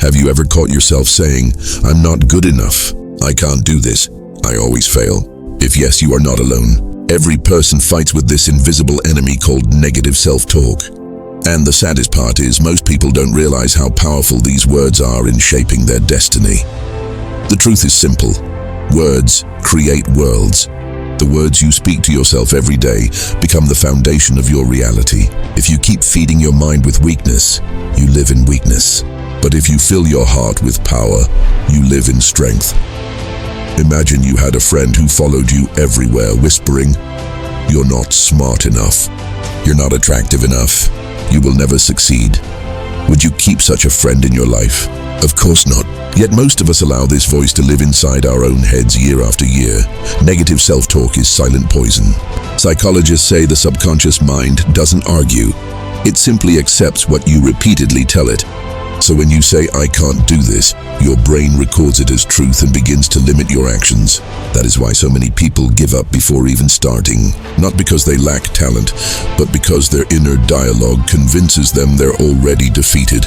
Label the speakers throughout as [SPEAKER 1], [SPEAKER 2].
[SPEAKER 1] Have you ever caught yourself saying, "I'm not good enough. I can't do this. I always fail"? If yes, you are not alone. Every person fights with this invisible enemy called negative self-talk. And the saddest part is most people don't realize how powerful these words are in shaping their destiny. The truth is simple. Words create worlds. The words you speak to yourself every day become the foundation of your reality. If you keep feeding your mind with weakness, you live in weakness. But if you fill your heart with power, you live in strength. Imagine you had a friend who followed you everywhere, whispering, "You're not smart enough. You're not attractive enough. You will never succeed." Would you keep such a friend in your life? Of course not. Yet most of us allow this voice to live inside our own heads year after year. Negative self-talk is silent poison. Psychologists say the subconscious mind doesn't argue. It simply accepts what you repeatedly tell it. So when you say, "I can't do this," your brain records it as truth and begins to limit your actions. That is why so many people give up before even starting. Not because they lack talent, but because their inner dialogue convinces them they're already defeated.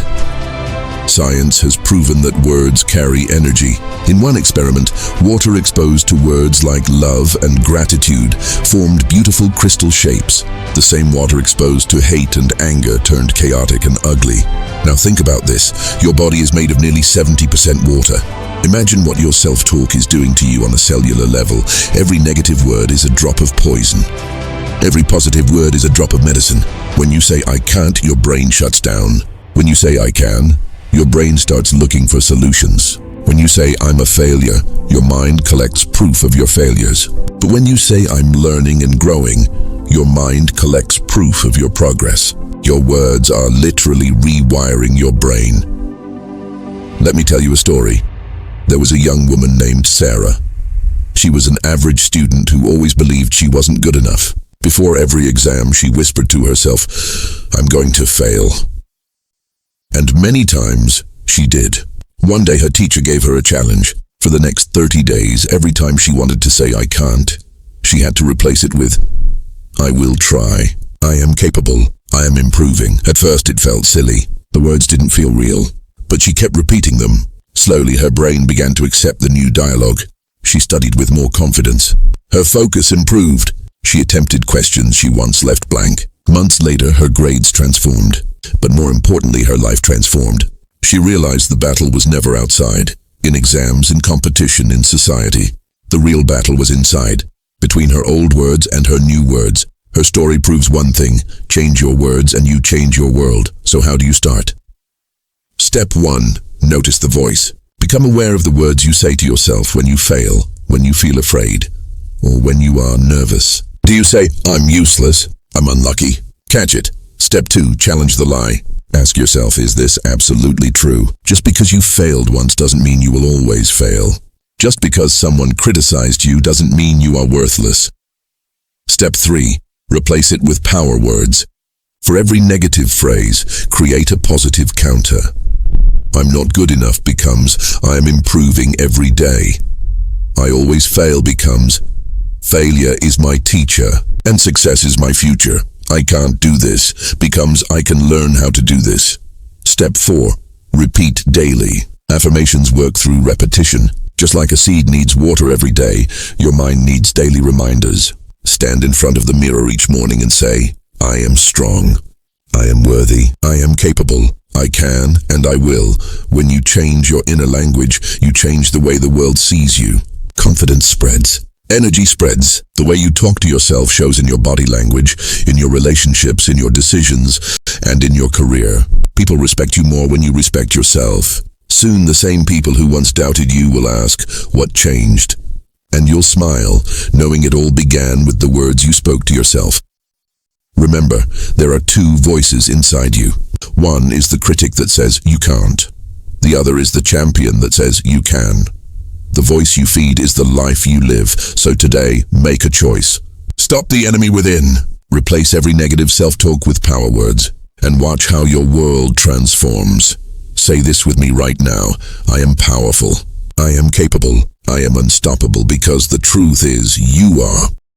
[SPEAKER 1] Science has proven that words carry energy. In one experiment, water exposed to words like love and gratitude formed beautiful crystal shapes. The same water exposed to hate and anger turned chaotic and ugly. Now think about this. Your body is made of nearly 70% water. Imagine what your self-talk is doing to you on a cellular level. Every negative word is a drop of poison. Every positive word is a drop of medicine. When you say, "I can't," your brain shuts down. When you say, "I can," your brain starts looking for solutions. When you say, "I'm a failure," your mind collects proof of your failures. But when you say, "I'm learning and growing," your mind collects proof of your progress. Your words are literally rewiring your brain. Let me tell you a story. There was a young woman named Sarah. She was an average student who always believed she wasn't good enough. Before every exam, she whispered to herself, "I'm going to fail." And many times, she did. One day her teacher gave her a challenge. For the next 30 days, every time she wanted to say "I can't," she had to replace it with "I will try. I am capable. I am improving." At first it felt silly. The words didn't feel real. But she kept repeating them. Slowly her brain began to accept the new dialogue. She studied with more confidence. Her focus improved. She attempted questions she once left blank. Months later, her grades transformed. But more importantly, her life transformed. She realized the battle was never outside. In exams, in competition, in society. The real battle was inside. Between her old words and her new words. Her story proves one thing. Change your words and you change your world. So how do you start? Step 1. Notice the voice. Become aware of the words you say to yourself when you fail, when you feel afraid, or when you are nervous. Do you say, "I'm useless, I'm unlucky"? Catch it. Step 2. Challenge the lie. Ask yourself, is this absolutely true? Just because you failed once doesn't mean you will always fail. Just because someone criticized you doesn't mean you are worthless. Step 3. Replace it with power words. For every negative phrase, create a positive counter. "I'm not good enough" becomes "I am improving every day." "I always fail" becomes "Failure is my teacher and success is my future." "I can't do this" becomes "I can learn how to do this." Step 4. Repeat daily. Affirmations work through repetition. Just like a seed needs water every day, your mind needs daily reminders. Stand in front of the mirror each morning and say, "I am strong. I am worthy. I am capable. I can and I will." When you change your inner language, you change the way the world sees you. Confidence spreads. Energy spreads. The way you talk to yourself shows in your body language, in your relationships, in your decisions, and in your career. People respect you more when you respect yourself. Soon the same people who once doubted you will ask, "What changed?" And you'll smile, knowing it all began with the words you spoke to yourself. Remember, there are 2 voices inside you. One is the critic that says, "You can't." The other is the champion that says, "You can." The voice you feed is the life you live. So today, make a choice. Stop the enemy within. Replace every negative self-talk with power words. And watch how your world transforms. Say this with me right now. I am powerful. I am capable. I am unstoppable, because the truth is, you are.